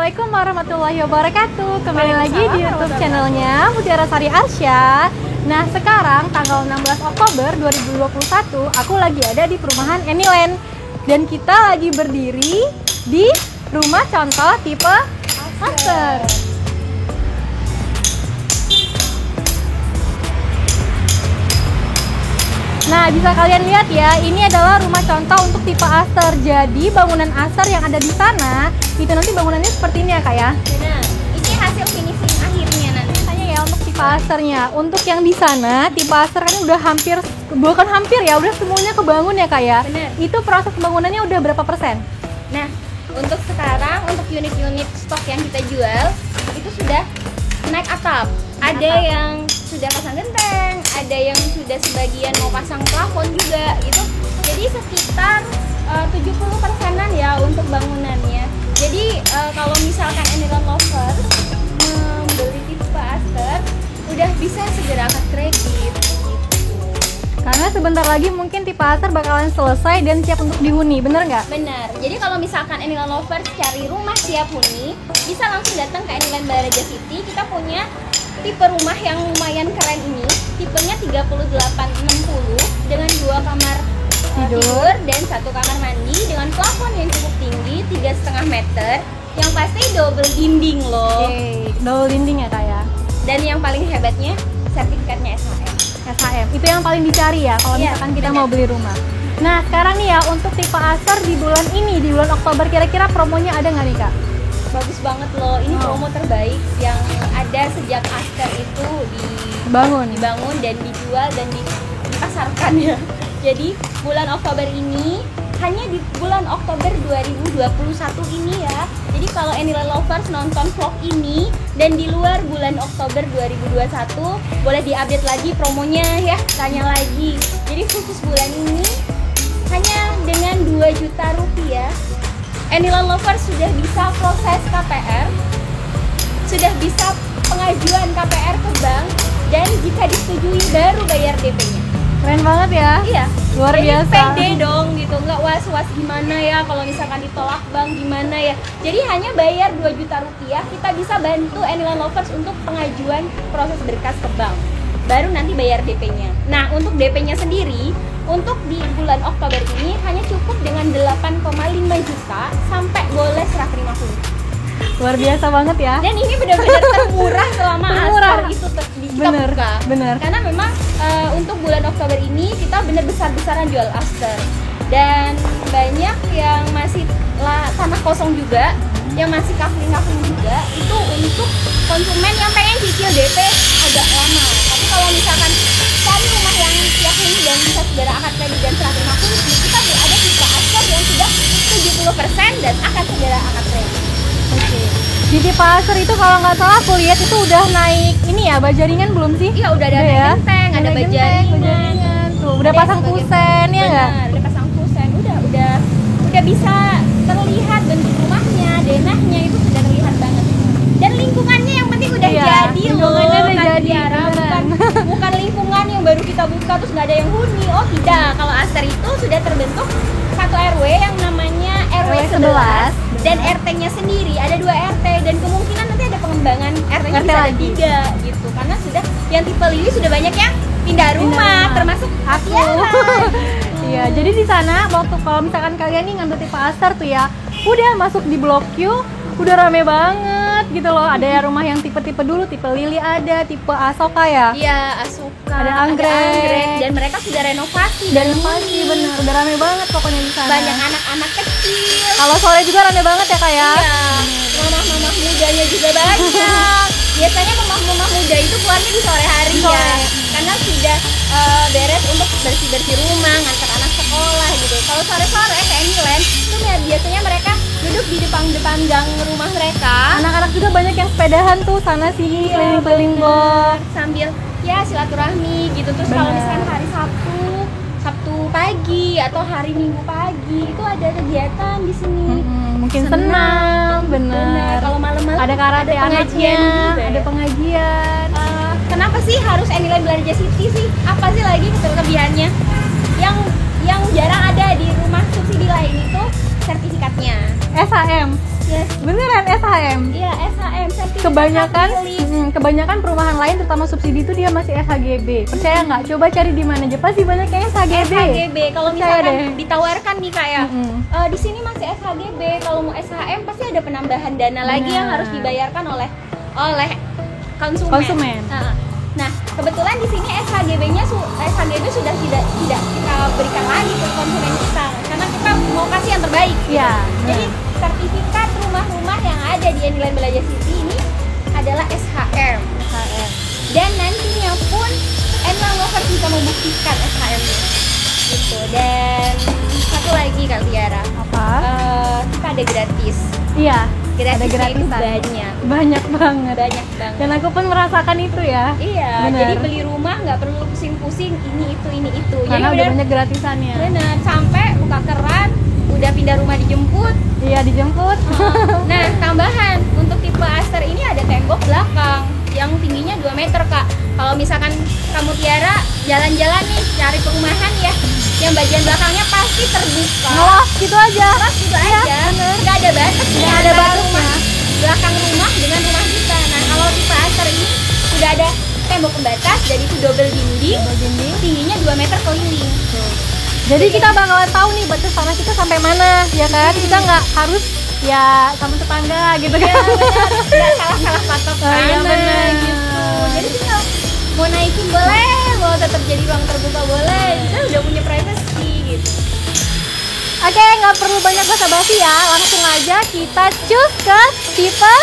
Assalamualaikum warahmatullahi wabarakatuh. Kembali lagi di YouTube channelnya Mutiara Sari Arsya. Nah, sekarang tanggal 16 Oktober 2021, aku lagi ada di perumahan Anyland. Dan kita lagi berdiri di rumah contoh tipe Aster. Nah, bisa kalian lihat ya, ini adalah rumah contoh untuk tipe Aster. Jadi, bangunan Aster yang ada di sana, itu nanti bangunannya seperti ini ya, Kak ya? Benar. Ini hasil finishing akhirnya nanti. Tanya ya untuk tipe Asternya. Untuk yang di sana, tipe Aster kan udah bukan hampir ya, udah semuanya kebangun ya, Kak ya? Benar. Itu proses pembangunannya udah berapa persen? Nah, untuk sekarang, untuk unit-unit stok yang kita jual, itu sudah naik atap. Ada yang sudah pasang genteng, ada yang sudah sebagian mau pasang plafon juga gitu. Jadi sekitar 70%-an ya untuk bangunannya. Jadi kalau misalkan Anyland Lover membeli tipe Aster, udah bisa segera angkat kredit gitu. Karena sebentar lagi mungkin tipe Aster bakalan selesai dan siap untuk dihuni, bener nggak? Benar. Jadi kalau misalkan Anyland Lovers cari rumah siap huni, bisa langsung datang ke Anyland Balaraja City. Kita punya tipe rumah yang lumayan keren ini. Tipenya 3860 dengan 2 kamar tidur dan 1 kamar mandi dengan plafon yang cukup tinggi 3,5 meter. Yang pasti double dinding loh. Double dinding ya, Kak ya? Dan yang paling hebatnya sertifikatnya SHM. SHM, itu yang paling dicari ya kalau Iya, misalkan kita bener. mau beli rumah. Nah, sekarang nih ya, untuk tipe Aster di bulan ini, di bulan Oktober, kira-kira promonya ada nggak nih, Kak? Bagus banget loh. Ini promo terbaik yang ada sejak Aster itu dibangun dan dijual dan dipasarkan ya. Jadi bulan Oktober ini, hanya di bulan Oktober 2021 ini ya. Jadi kalau Anyland Lovers nonton vlog ini dan di luar bulan Oktober 2021, boleh diupdate lagi promonya ya, tanya lagi. Jadi khusus bulan ini hanya dengan 2 juta rupiah, Anyland Lovers sudah bisa proses KPR, sudah bisa pengajuan KPR ke bank, dan jika disetujui baru bayar DP-nya. Keren banget ya. Iya, luar jadi biasa. pede dong gitu, nggak was-was gimana ya kalau misalkan ditolak bank gimana ya. Jadi hanya bayar 2 juta rupiah, kita bisa bantu Anyland Lovers untuk pengajuan proses berkas ke bank. Baru nanti bayar DP-nya. Nah, untuk DP-nya sendiri, untuk di bulan Oktober ini hanya cukup dengan 8,5 juta sampai boleh serah terima kuliah. Luar biasa banget ya. Dan ini benar-benar termurah selama Aster itu kita buka. Bener. Karena memang untuk bulan Oktober ini kita benar besar-besaran jual Aster. Dan banyak yang masih tanah kosong juga, yang masih kafling-kafling juga, itu untuk konsumen yang pengen cicil DP agak lama. Tapi kalau misalkan cari rumah yang siap huni dan bisa segera akad kredit dan serah terima kuliah, kita ada tipe Aster yang sudah 70% dan akan segera akad kredit. Oke. Di tipe Aster itu kalau nggak salah aku lihat itu udah naik ini ya, bajaringan belum sih? Iya, udah ada genteng, ada bajaringan. Tuh, udah pasang kusen ya nggak? Udah pasang kusen, udah bisa terlihat bentuk rumahnya, denahnya itu sudah terlihat banget. Dan lingkungannya yang penting udah jadi loh. Lingkungannya udah Kak jadi, Tiara. Bukan lingkungan yang baru kita buka terus nggak ada yang huni. Oh tidak, kalau Aster itu sudah terbentuk satu RW yang namanya RW 11 dan RT-nya sendiri ada 2 RT dan kemungkinan nanti ada pengembangan RT-nya RT bisa ada lagi. 3 gitu, karena sudah yang tipe Lili sudah banyak yang pindah rumah. Termasuk aku. Iya, jadi di sana waktu kalau misalkan kalian nih ngambil tipe Aster tuh ya, udah masuk di Blok Q, udah rame banget gitu loh. Ada ya rumah yang tipe-tipe dulu, tipe Lili ada, tipe Asoka ya. Iya, Asoka, ada anggrek, dan mereka sudah renovasi bener, udah rame banget pokoknya di sana. Banyak anak-anak kecil. Kalau sore juga rame banget ya, Kak ya. Iya, mamah-mamah mudanya juga banyak. Biasanya mamah-mamah muda itu keluarnya di sore hari ya, karena sudah beres untuk bersih-bersih rumah, ngantar anak sekolah gitu. Kalau sore-sore ke Anyland itu biasanya mereka duduk di depan gang rumah mereka. Anak-anak juga banyak yang sepedahan tuh sana sini, keliling-keliling blok sambil ya silaturahmi gitu. Terus kalau misalkan hari Sabtu pagi atau hari Minggu pagi itu ada kegiatan di sini. Mungkin senam, bener. Kalau malam-malam ada karate anaknya, ada pengajian. Kenapa sih harus Anyland Balaraja City sih? Apa sih lagi kelebihannya? Yang jarang ada di rumah subsidi lain itu sertifikatnya. SHM. Yes. Beneran SHM? SHM. Iya, SHM. Kebanyakan perumahan lain terutama subsidi itu dia masih SHGB. Percaya nggak? Coba cari di mana aja pasti banyak yang SHGB. Kalau misalkan ditawarkan nih kayak di sini masih SHGB, kalau mau SHM pasti ada penambahan dana lagi yang harus dibayarkan oleh konsumen. Nah, kebetulan di sini SHGB sudah tidak kita berikan lagi ke konsumen kita karena kita mau kasih yang terbaik. Iya. Jadi sertifikat rumah-rumah yang ada di Anyland Belajar City ini adalah SHM. Dan nantinya pun Anyland Lovers bisa membuktikan SHM-nya. Gitu. Dan satu lagi Kak Tiara. Apa? Kita ada gratis. Iya. Ada gratisan banyak banget. Dan aku pun merasakan itu ya. Iya. Bener. Jadi beli rumah nggak perlu pusing-pusing ini itu. Karena jadi udah banyak gratisannya. Benar. Sampai buka keran, udah pindah rumah dijemput. Iya dijemput. Nah tambahan untuk tipe Aster ini ada tembok belakang yang tingginya 2 meter Kak. Kalau misalkan kamu Tiara jalan-jalan nih cari perumahan ya, yang bagian belakangnya pasti terbuka. Ngelos gitu aja. Nggak ada batas. Nggak ada batasnya. Belakang rumah dengan rumah kita. Nah kalau tipe Aster ini sudah ada tembok pembatas, jadi itu double dinding. Tingginya 2 meter keliling. Jadi kita bakalan tahu nih batas tanah kita sampai mana, ya kan? Kita nggak harus ya sama tetangga gitu ya. Nggak salah patok tanah gitu. Jadi tinggal mau naikin boleh, mau tetap jadi ruang terbuka boleh. Kita udah punya privacy gitu. Oke, nggak perlu banyak basa-basi ya, langsung aja kita cus ke tipe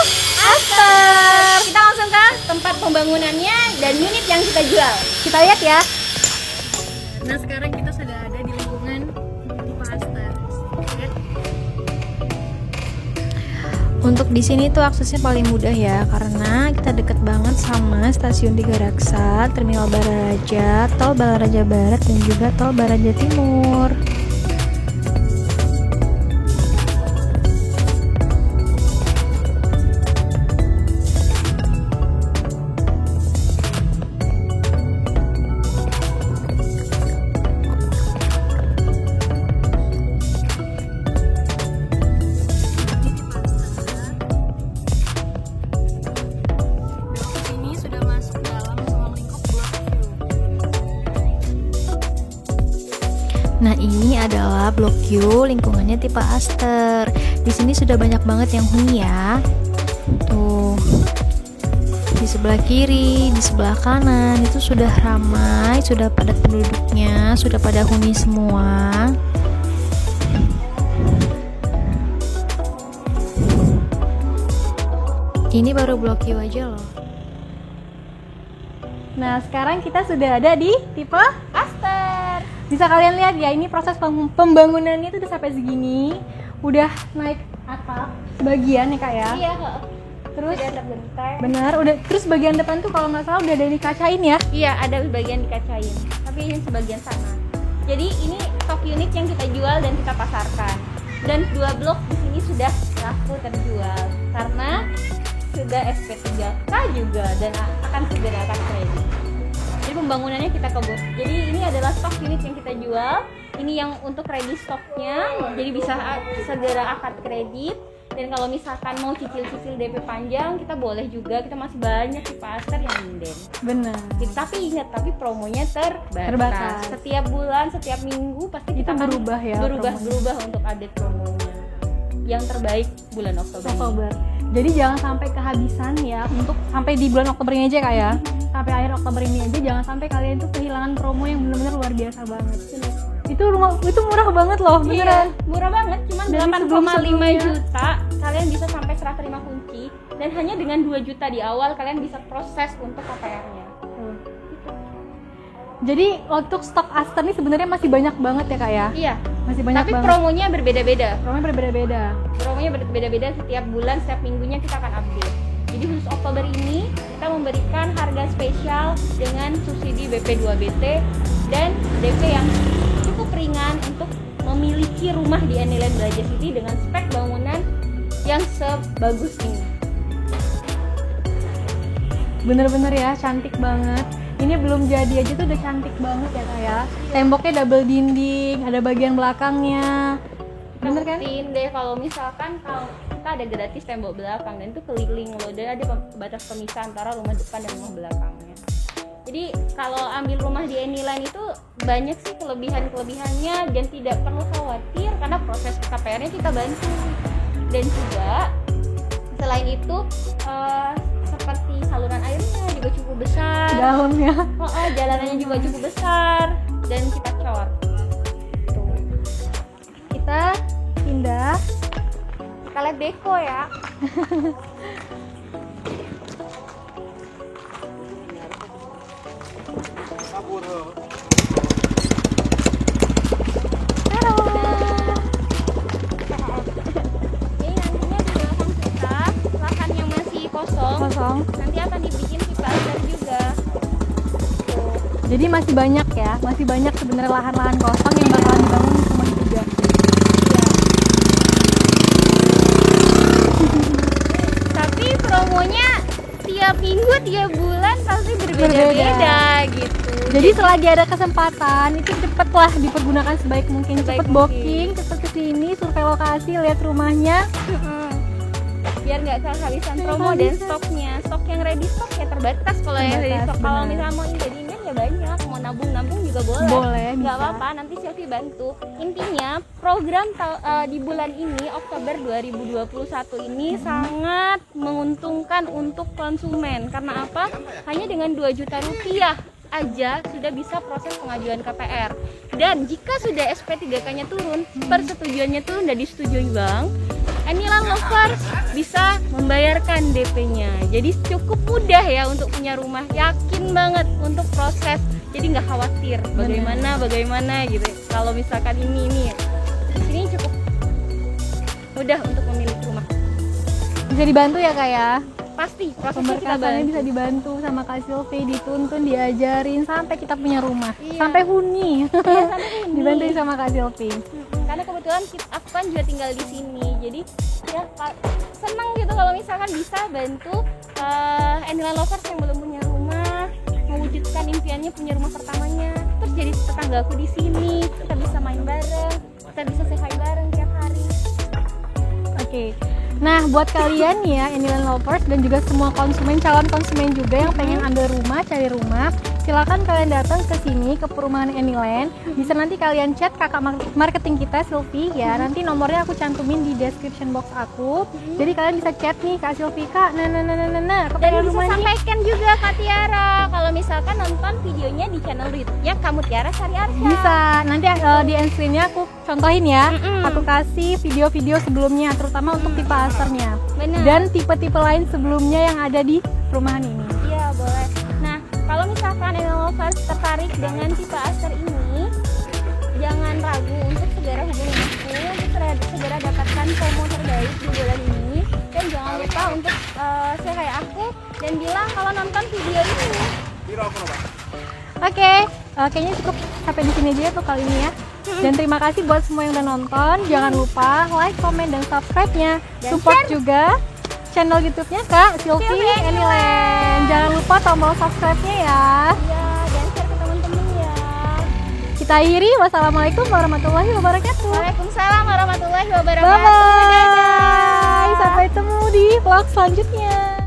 Aster. Kita langsung ke tempat pembangunannya dan unit yang kita jual. Kita lihat ya. Nah sekarang kita sudah ada di lingkungan tipe Aster. Untuk di sini tuh aksesnya paling mudah ya, karena kita deket banget sama stasiun Tiga Raksa, Terminal Balaraja, Tol Balaraja Barat dan juga Tol Balaraja Timur. Nah ini adalah Blok Q, lingkungannya tipe Aster. Di sini sudah banyak banget yang huni ya. Tuh, di sebelah kiri, di sebelah kanan itu sudah ramai, sudah padat penduduknya, sudah pada huni semua. Ini baru Blok Q aja loh. Nah sekarang kita sudah ada di tipe Aster. Bisa kalian lihat ya, ini proses pembangunannya itu udah sampai segini, udah naik atap bagian ya kak ya. Iya. Terus benar, udah. Terus bagian depan tuh kalau nggak salah udah ada dikacain ya. Iya, ada bagian dikacain. Tapi ini sebagian sana. Jadi ini top unit yang kita jual dan kita pasarkan. Dan 2 blok di sini sudah laku terjual karena sudah SP3K juga dan akan segera akan kredit. Jadi pembangunannya kita kebut. Jadi ini adalah stok unit yang kita jual. Ini yang untuk ready stoknya, jadi bisa segera akad kredit. Dan kalau misalkan mau cicil-cicil DP panjang, kita boleh juga. Kita masih banyak di pasar yang inden. Benar. Tapi ingat, tapi promonya terbatas. Setiap bulan, setiap minggu pasti kita berubah ya. Berubah untuk update promonya. Yang terbaik bulan Oktober. Jadi jangan sampai kehabisan ya, untuk sampai di bulan Oktober ini aja kak ya. Sampai akhir Oktober ini aja jangan sampai kalian tuh kehilangan promo yang benar-benar luar biasa banget. Itu murah banget loh, beneran. Iya, murah banget, cuma 8,5 juta kalian bisa sampai serah terima kunci, dan hanya dengan 2 juta di awal kalian bisa proses untuk KPR-nya. Jadi untuk stok Aster ini sebenarnya masih banyak banget ya kak ya? Iya, masih banyak tapi banget. Promonya berbeda-beda. Promonya berbeda-beda setiap bulan, setiap minggunya kita akan update. Jadi khusus Oktober ini kita memberikan harga spesial dengan subsidi BP 2BT dan DP yang cukup ringan untuk memiliki rumah di Anyland Belajar City dengan spek bangunan yang sebagus ini. Bener-bener ya, cantik banget. Ini belum jadi aja tuh udah cantik banget ya kak ya. Temboknya double dinding, ada bagian belakangnya. Bener kan? Deh kalau misalkan kalau kita mereka ada gratis tembok belakang dan itu keliling loh, dan ada batas pemisah antara rumah depan dan rumah belakangnya. Jadi kalau ambil rumah di Anyland itu banyak sih kelebihannya dan tidak perlu khawatir karena proses KPR-nya kita bantu. Dan juga selain itu seperti saluran airnya juga cukup besar, dalamnya jalanannya juga cukup besar dan kita cor. Tuh. Kita pindah, kita lihat deko ya. halo. Jadi nantinya di belakang kita lahan yang masih kosong nanti akan dibikin pipa air juga. Tuh. Jadi masih banyak ya, masih banyak sebenarnya lahan-lahan kosong yang bakalan dibangun di rumah juga. Tapi promonya tiap minggu, tiap bulan pasti berbeda gitu. Jadi selagi ada kesempatan itu cepatlah dipergunakan sebaik mungkin. Cepet booking, cepet kesini, survei lokasi, lihat rumahnya. Biar nggak kehabisan promo dan stoknya. Stok yang ready stock ya terbatas. Kalau yang ready stock, kalau misalnya mau jadinya ya banyak, mau nabung juga boleh. Nggak apa-apa, nanti Sylvie bantu. Intinya program di bulan ini Oktober 2021 ini sangat menguntungkan untuk konsumen. Karena apa? Hanya dengan 2 juta rupiah aja sudah bisa proses pengajuan KPR. Dan jika sudah SP3K-nya turun, persetujuannya turun dan disetujui bank, Anyland Lovers bisa membayarkan DP-nya. Jadi cukup mudah ya untuk punya rumah, yakin banget untuk proses. Jadi nggak khawatir bagaimana gitu. Kalau misalkan ini cukup mudah untuk memilih rumah. Bisa dibantu ya Kak ya? Pasti prosesnya kita Pemberkasannya bantu. bisa dibantu sama Kak Sylvie, dituntun, diajarin sampai kita punya rumah. Iya. Sampai huni. Iya, sampai huni. Dibantuin sama Kak Sylvie. Karena kebetulan aku kan juga tinggal di sini, jadi ya senang gitu kalau misalkan bisa bantu Anyland Lovers yang belum punya rumah mewujudkan impiannya punya rumah pertamanya. Terus jadi tetangga aku di sini, kita bisa main bareng, kita bisa say-hi bareng tiap hari. Oke. Nah, buat kalian nih ya, Anyland Lovers dan juga semua konsumen, calon konsumen juga yang pengen ambil rumah, cari rumah, silakan kalian datang ke sini ke perumahan Anyland. Bisa nanti kalian chat kakak marketing kita Sylvie ya. Nanti nomornya aku cantumin di description box aku. Jadi kalian bisa chat nih Kak Sylvie, Kak. Dan bisa sampaikan juga Kak Tiara kalau misalkan nonton videonya di channel YouTube-nya Kamu Tiara Sari Arsya. Bisa. Nanti di end screen-nya aku contohin ya. Aku kasih video-video sebelumnya terutama untuk tipe asernya. Bener. Dan tipe-tipe lain sebelumnya yang ada di perumahan ini. Iya, boleh. Nah, kalau misalkan Anyland Lovers tertarik dengan tipe aser ini, jangan ragu untuk segera hubungi aku untuk segera dapatkan promo terbaik di bulan ini. Dan jangan lupa untuk say hi aku dan bilang kalau nonton video ini. Oke, kayaknya cukup sampai di sini aja ya tuh kali ini ya. Dan terima kasih buat semua yang udah nonton. Jangan lupa like, comment, dan subscribe-nya. Dan Support share juga channel YouTube-nya Kak Sylvie Anyland. Jangan lupa tombol subscribe-nya ya. Iya, dan share ke teman-teman ya. Kita akhiri. Wassalamualaikum warahmatullahi wabarakatuh. Waalaikumsalam warahmatullahi wabarakatuh. Bye-bye. Dadah. Sampai ketemu di vlog selanjutnya.